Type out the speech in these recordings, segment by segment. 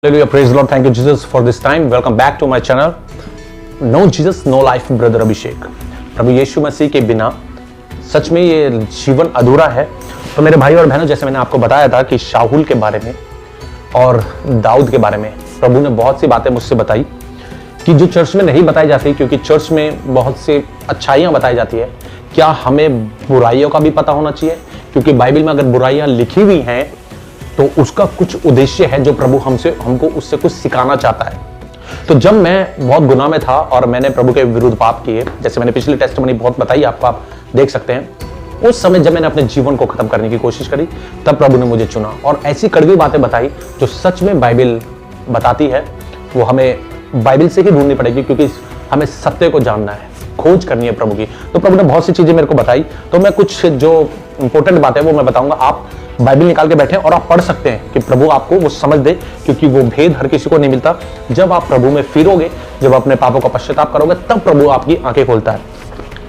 Hallelujah, praise the Lord. Thank you, Jesus, for this time. Welcome back to my channel. No Jesus, no life, brother अभिषेक। प्रभु यीशु मसीह के बिना सच में ये जीवन अधूरा है। तो मेरे भाई और बहनों, जैसे मैंने आपको बताया था कि शाहुल के बारे में और दाऊद के बारे में प्रभु ने बहुत सी बातें मुझसे बताई कि जो चर्च में नहीं बताई जाती, क्योंकि चर्च में बहुत सी अच्छाइयाँ बताई जाती है। क्या हमें बुराइयों का भी पता होना चाहिए? क्योंकि बाइबल में अगर बुराइयाँ लिखी हुई हैं तो उसका कुछ उद्देश्य है जो प्रभु हमको उससे कुछ सिखाना चाहता है। तो जब मैं बहुत गुनाह में था और मैंने प्रभु के विरुद्ध पाप किए, जैसे मैंने पिछले टेस्टिमनी बहुत बताई आपको, आप देख सकते हैं, उस समय जब मैंने अपने जीवन को खत्म करने की कोशिश करी, तब प्रभु ने मुझे चुना और ऐसी कड़वी बातें बताई जो सच में बाइबल बताती है। वो हमें बाइबल से ही ढूंढनी पड़ेगी, क्योंकि हमें सत्य को जानना है, खोज करनी है प्रभु की। तो प्रभु ने बहुत सी चीजें मेरे को बताई। तो मैं कुछ जो इंपॉर्टेंट बातें वो मैं बताऊंगा। आप बाइबल निकाल के बैठे और आप पढ़ सकते हैं कि प्रभु आपको वो समझ दे, क्योंकि वो भेद हर किसी को नहीं मिलता। जब आप प्रभु में फिरोगे, जब अपने पापों का पश्चाताप करोगे, तब प्रभु आपकी आंखें खोलता है।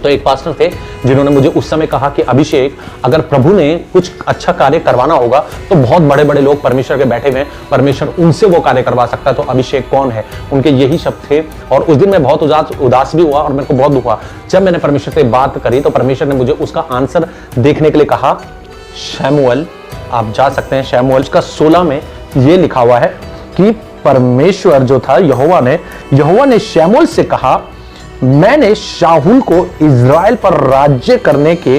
तो एक पास्टर थे जिन्होंने मुझे उस समय कहा कि अभिषेक, अगर प्रभु ने कुछ अच्छा कार्य करवाना होगा तो बहुत बड़े बड़े लोग परमेश्वर के बैठे हुए हैं, परमेश्वर उनसे वो कार्य करवा सकता है, तो अभिषेक कौन है? उनके यही शब्द थे। और उस दिन मैं बहुत उदास भी हुआ और मेरे को बहुत दुख हुआ। जब मैंने परमेश्वर से बात करी तो परमेश्वर ने मुझे उसका आंसर देखने के लिए कहा। शमूएल, आप जा सकते हैं, शमूएल का 16 में ये लिखा हुआ है कि परमेश्वर जो था, यहोवा ने शमूएल से कहा, मैंने शाहुल को इज़राइल पर राज्य करने के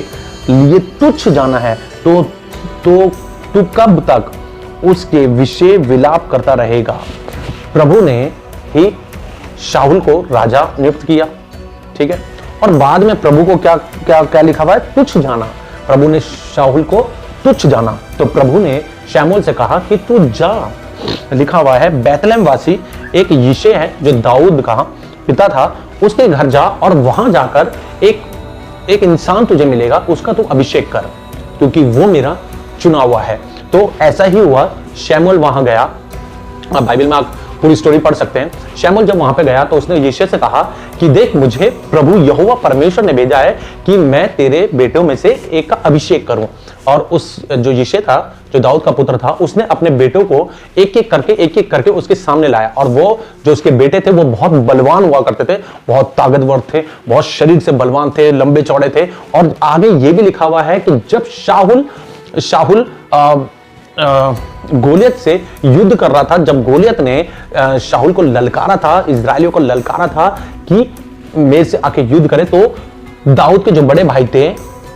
लिए तुच्छ जाना है, तो तू कब तक उसके विषय विलाप करता रहेगा? प्रभु ने ही शाहुल को राजा नियुक्त किया, ठीक है। और बाद में प्रभु को क्या क्या क्या लिखा हुआ है? तुच्छ जाना। प्रभु ने शाहुल को तुच्छ जाना। तो प्रभु ने शमूएल से कहा कि तू जा। लिखा हुआ है, बैतलहम वासी एक यिशै है जो दाऊद का पिता था, उसके घर जा और वहां जाकर एक इंसान तुझे मिलेगा, उसका तू अभिषेक कर, क्योंकि वो मेरा चुना हुआ है। तो ऐसा ही हुआ। शमूएल वहां गया। आप बाइबल में आप पूरी स्टोरी पढ़ सकते हैं। शमूएल जब वहां पे गया तो उसने यिशै से कहा कि देख, मुझे प्रभु यहोवा परमेश्वर ने भेजा है कि मैं तेरे बेटों में से एक का अभिषेक करूं। और उस जो यिशै था, जो दाऊद का पुत्र था, उसने अपने बेटों को एक एक करके उसके सामने लाया। और वो जो उसके बेटे थे वो बहुत बलवान हुआ करते थे, बहुत ताकतवर थे, बहुत शरीर से बलवान थे, लंबे चौड़े थे। और आगे ये भी लिखा हुआ है कि जब शाहुल गोलियत से युद्ध कर रहा था, जब गोलियत ने शाहुल को ललकारा था, इजराइलियों को ललकारा था कि मेरे से आके युद्ध करे, तो दाऊद के जो बड़े भाई थे,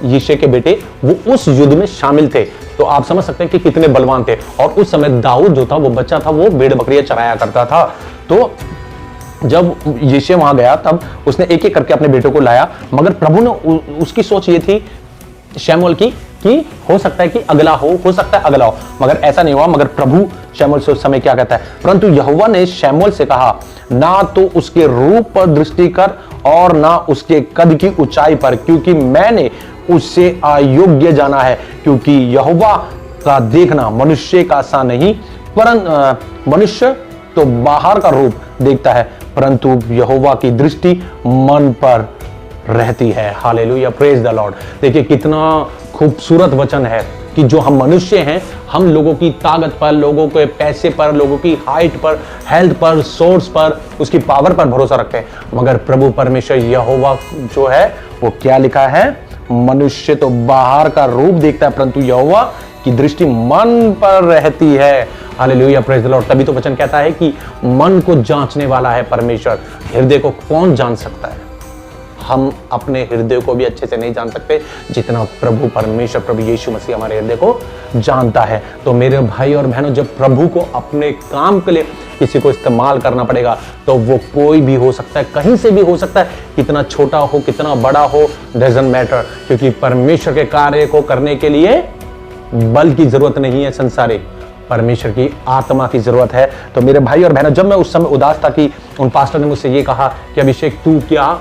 यिशै के बेटे, वो उस युद्ध में शामिल थे। तो आप समझ सकते हैं कि कितने बलवान थे। और उस समय दाऊद जो था, वो बच्चा था, वो भेड़ बकरियां चराया करता था। तो जब यिशै वहां गया तब उसने एक एक करके अपने बेटों को लाया। मगर प्रभु ने उसकी सोच ये थी शमूएल की कि हो सकता है कि अगला हो सकता है अगला हो, मगर ऐसा नहीं हुआ। मगर प्रभु शमूएल से उस समय क्या कहता है, परंतु यहोवा ने शमूएल से कहा, ना तो उसके रूप पर दृष्टि कर और ना उसके कद की ऊंचाई पर, क्योंकि मैंने उससे अयोग्य जाना है। क्योंकि यहोवा का देखना मनुष्य का सा नहीं, परंतु मनुष्य तो बाहर का रूप देखता है, परंतु यहोवा की दृष्टि मन पर रहती है। Hallelujah, praise the Lord. देखिए कितना खूबसूरत वचन है कि जो हम मनुष्य हैं, हम लोगों की ताकत पर, लोगों के पैसे पर, लोगों की हाइट पर, हेल्थ पर, सोर्स पर, उसकी पावर पर भरोसा रखते हैं। मगर प्रभु परमेश्वर यहोवा जो है, वो क्या लिखा है? मनुष्य तो बाहर का रूप देखता है, परंतु यहोवा की दृष्टि मन पर रहती है। Hallelujah, praise the Lord. तभी तो वचन कहता है कि मन को जांचने वाला है परमेश्वर। हृदय को कौन जान सकता है? हम अपने हृदय को भी अच्छे से नहीं जान सकते जितना प्रभु परमेश्वर, प्रभु यीशु मसीह हमारे हृदय को जानता है। तो मेरे भाई और बहनों, जब प्रभु को अपने काम के लिए किसी को इस्तेमाल करना पड़ेगा, तो वो कोई भी हो सकता है, कहीं से भी हो सकता है, कितना छोटा हो, कितना बड़ा हो, डजंट मैटर। क्योंकि परमेश्वर के कार्य को करने के लिए बल की जरूरत नहीं है संसारिक, परमेश्वर की आत्मा की जरूरत है। तो मेरे भाई और बहनों, जब मैं उस समय उदास था कि उन पास्टर ने मुझसे ये कहा कि अभिषेक, तू क्या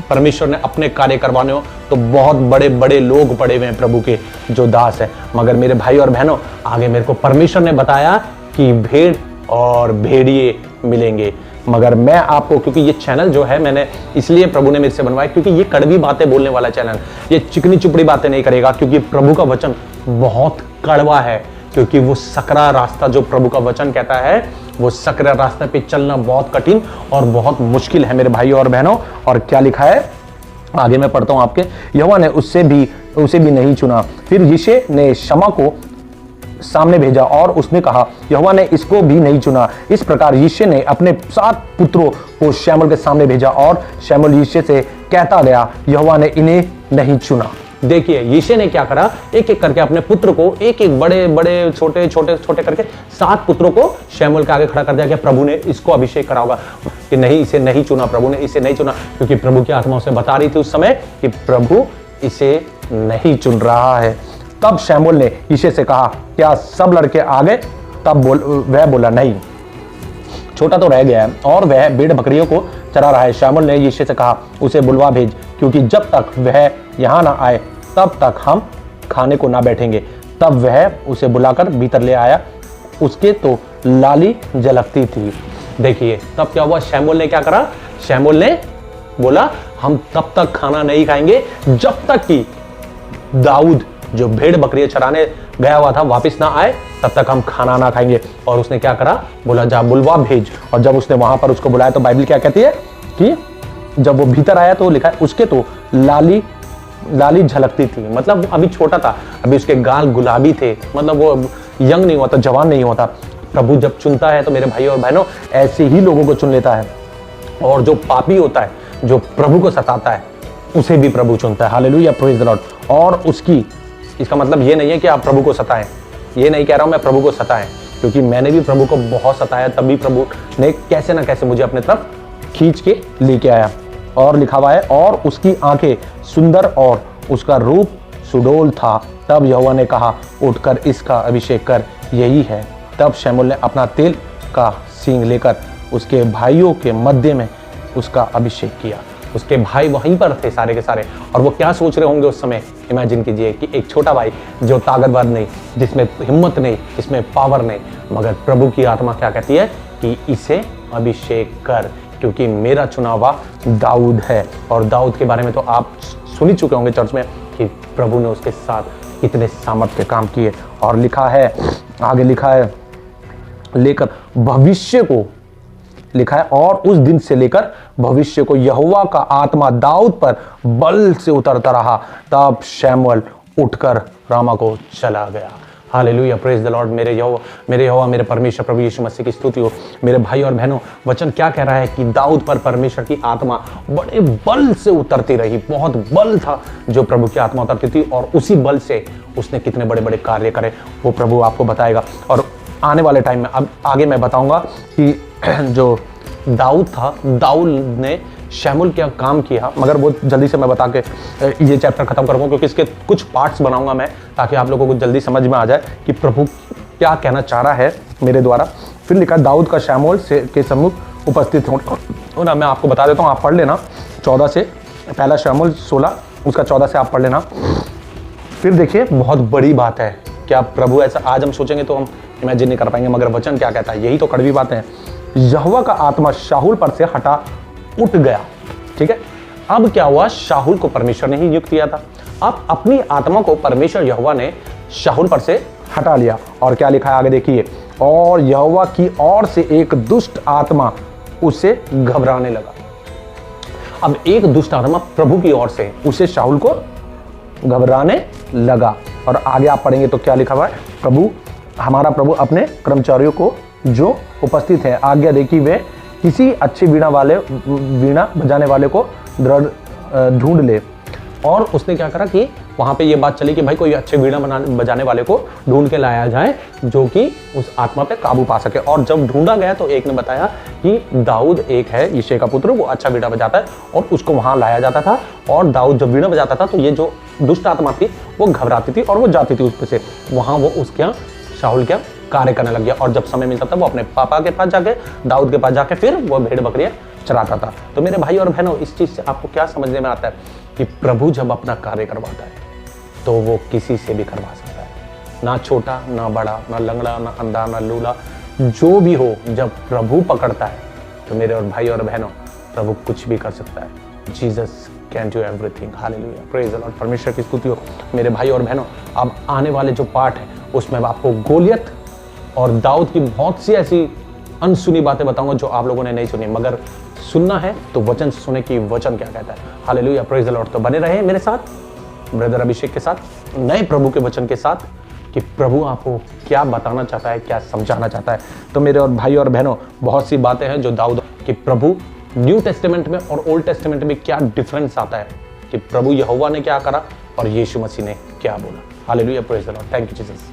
परमेश्वर ने अपने कार्य करवाने हो, तो बहुत बड़े बड़े लोग पड़े हुए हैं प्रभु के जो दास है। मगर मेरे भाई और बहनों, आगे मेरे को परमेश्वर ने बताया कि भेड़ और भेड़िए मिलेंगे। मगर मैं आपको, क्योंकि ये चैनल जो है मैंने इसलिए प्रभु ने मेरे से बनवाया, क्योंकि ये कड़वी बातें बोलने वाला चैनल, ये चिकनी चुपड़ी बातें नहीं करेगा, क्योंकि प्रभु का वचन बहुत कड़वा है। क्योंकि वो सकरा रास्ता जो प्रभु का वचन कहता है, वो सकरा रास्ते पे चलना बहुत कठिन और बहुत मुश्किल है मेरे भाइयों और बहनों। और क्या लिखा है आगे मैं पढ़ता हूं आपके, यहोवा ने उसे भी नहीं चुना। फिर यिशै ने शमा को सामने भेजा और उसने कहा, यहोवा ने इसको भी नहीं चुना। इस प्रकार यिशै ने अपने 7 पुत्रों को शमूएल के सामने भेजा और शमूएल यिशै से कहता गया, यहोवा ने इन्हें नहीं चुना। देखिए यिशै ने क्या करा, एक एक करके अपने पुत्र को एक एक बड़े बड़े छोटे छोटे छोटे करके 7 पुत्रों को शमूएल के आगे खड़ा कर दिया कि प्रभु ने इसको अभिषेक करा होगा, कि नहीं इसे नहीं चुना, प्रभु ने इसे नहीं चुना, क्योंकि प्रभु की आत्मा उसे बता रही थी उस समय कि प्रभु इसे नहीं चुन रहा है। तब शमूएल ने यिशै से कहा, क्या सब लड़के आ गए? तब वह बोला, नहीं, छोटा तो रह गया है और वह भेड़ बकरियों को चरा रहा है। शमूएल ने यिशै से कहा, उसे बुलवा भेज, क्योंकि जब तक वह यहाँ ना आए तब तक हम खाने को ना बैठेंगे। तब वह उसे बुलाकर भीतर ले आया, उसके तो लाली झलकती थी। देखिए तब क्या हुआ, शमूएल ने क्या करा, शमूएल ने बोला, हम तब तक खाना नहीं खाएंगे जब तक कि दाऊद जो भेड़ बकरियां चराने गया हुआ था वापस ना आए, तब तक हम खाना ना खाएंगे। और उसने क्या करा, बोला जा बुलवा भेज। और जब उसने वहां पर उसको बुलाया तो बाइबल क्या कहती है कि जब वो भीतर आया तो लिखा है उसके तो लाली झलकती थी। मतलब वो अभी छोटा था, अभी उसके गाल गुलाबी थे, मतलब वो यंग नहीं हुआ था, जवान नहीं हुआ था। प्रभु जब चुनता है तो मेरे भाई और बहनों ऐसे ही लोगों को चुन लेता है। और जो पापी होता है, जो प्रभु को सताता है, उसे भी प्रभु चुनता है। Hallelujah, praise the Lord. और इसका मतलब ये नहीं है कि आप प्रभु को सताएं, ये नहीं कह रहा हूं मैं प्रभु को सताएं, क्योंकि मैंने भी प्रभु को बहुत सताया, तब भी प्रभु ने कैसे ना कैसे मुझे अपने तरफ खींच के लेके आया। और लिखा हुआ है, और उसकी आंखें सुंदर और उसका रूप सुडौल था। तब यहोवा ने कहा, उठकर इसका अभिषेक कर, यही है। तब शमूएल ने अपना तेल का सींग लेकर उसके भाइयों के मध्य में उसका अभिषेक किया। उसके भाई वहीं पर थे सारे के सारे, और वो क्या सोच रहे होंगे उस समय। इमेजिन कीजिए कि एक छोटा भाई जो ताकतवर नहीं, जिसमें हिम्मत नहीं, जिसमें पावर नहीं, मगर प्रभु की आत्मा क्या कहती है कि इसे अभिषेक कर, क्योंकि मेरा चुना हुआ दाऊद है। और दाऊद के बारे में तो आप सुन ही चुके होंगे चर्च में कि प्रभु ने उसके साथ कितने सामर्थ के काम किए। और लिखा है, आगे लिखा है, लेकर भविष्य को लिखा है, और उस दिन से लेकर भविष्य को यहोवा का आत्मा दाऊद पर बल से उतरता रहा। तब शमूएल उठकर रामा को चला गया। Hallelujah, praise the Lord. मेरे यहोवा मेरे परमेश्वर प्रभु यीशु मसीह की स्तुति हो। मेरे भाई और बहनों, वचन क्या कह रहा है कि दाऊद पर परमेश्वर की आत्मा बड़े बल से उतरती रही। बहुत बल था जो प्रभु की आत्मा उतरती थी, और उसी बल से उसने कितने बड़े बड़े कार्य करे वो प्रभु आपको बताएगा। और आने वाले टाइम में अब आगे मैं बताऊंगा कि जो दाऊद था, दाऊद ने शमूएल क्या काम किया, मगर वो जल्दी से मैं बता के ये चैप्टर खत्म करूंगा, क्योंकि इसके कुछ पार्ट्स बनाऊंगा मैं, ताकि आप लोगों को जल्दी समझ में आ जाए कि प्रभु क्या कहना चाह रहा है मेरे द्वारा। फिर लिखा, दाऊद का शमूएल के सम्मुख उपस्थित होना। मैं आपको बता देता हूँ, आप पढ़ लेना 14 से, पहला शमूएल 16 उसका 14 से आप पढ़ लेना। फिर देखिए बहुत बड़ी बात है, क्या प्रभु ऐसा, आज हम सोचेंगे तो हम इमेजिन नहीं कर पाएंगे, मगर वचन क्या कहता है, यही तो कड़वी बात है। यहोवा का आत्मा शाऊल पर से हटा उठ गया। ठीक है, अब क्या हुआ, शाऊल को परमेश्वर ने ही नियुक्त किया था, अब अपनी आत्मा को परमेश्वर यहोवा ने शाऊल पर से हटा लिया। और क्या लिखा है आगे देखिए, और यहोवा की ओर से एक दुष्ट आत्मा उसे घबराने लगा। अब एक दुष्ट आत्मा प्रभु की ओर से उसे शाऊल को घबराने लगा। और आगे आप पढ़ेंगे तो क्या लिखा हुआ है, हमारा प्रभु अपने कर्मचारियों को जो उपस्थित है आज्ञा दे कि वे किसी अच्छे वीणा बजाने वाले को ढूंढ ले। और उसने क्या करा कि वहां पे ये बात चली कि भाई कोई अच्छे वीणा बजाने वाले को ढूंढ के लाया जाए जो कि उस आत्मा पे काबू पा सके। और जब ढूंढा गया तो एक ने बताया कि दाऊद एक है यिशै का पुत्र, वो अच्छा वीणा बजाता है, और उसको वहां लाया जाता था। और दाऊद जब वीणा बजाता था तो ये जो दुष्ट आत्मा थी वो घबराती थी और वो जाती थी उस पे से, वहां वो उसके शाऊल क्या कार्य करने लग गया। और जब समय मिलता था वो अपने पापा के पास जाके, दाऊद के पास जाके फिर वो भेड़ बकरियां चराता था। तो मेरे भाई और बहनों, इस चीज से आपको क्या समझने में आता है कि प्रभु जब अपना कार्य करवाता है तो वो किसी से भी करवा सकता है, ना छोटा ना बड़ा, ना लंगड़ा ना अंधा ना लूला, जो भी हो, जब प्रभु पकड़ता है तो मेरे और भाई और बहनों, प्रभु कुछ भी कर सकता है। Jesus can do everything. Hallelujah, praise the Lord. परमेश्वर की स्तुति हो। मेरे भाई और बहनों, अब आने वाले जो पार्ट है उसमें आपको गोलियत और दाऊद की बहुत सी ऐसी अनसुनी बातें बताऊंगा जो आप लोगों ने नहीं सुनी, मगर सुनना है तो वचन सुने कि वचन क्या कहता है। Hallelujah, praise the Lord. तो बने रहे मेरे साथ, ब्रदर अभिषेक के साथ, नए प्रभु के वचन के साथ, कि प्रभु आपको क्या बताना चाहता है, क्या समझाना चाहता है। तो मेरे और भाई और बहनों, बहुत सी बातें हैं जो दाऊद कि प्रभु न्यू टेस्टामेंट में और ओल्ड टेस्टामेंट में क्या डिफरेंस आता है, कि प्रभु यहोवा ने क्या करा और यीशु मसीह ने क्या बोला। Hallelujah, praise the Lord. Thank you Jesus.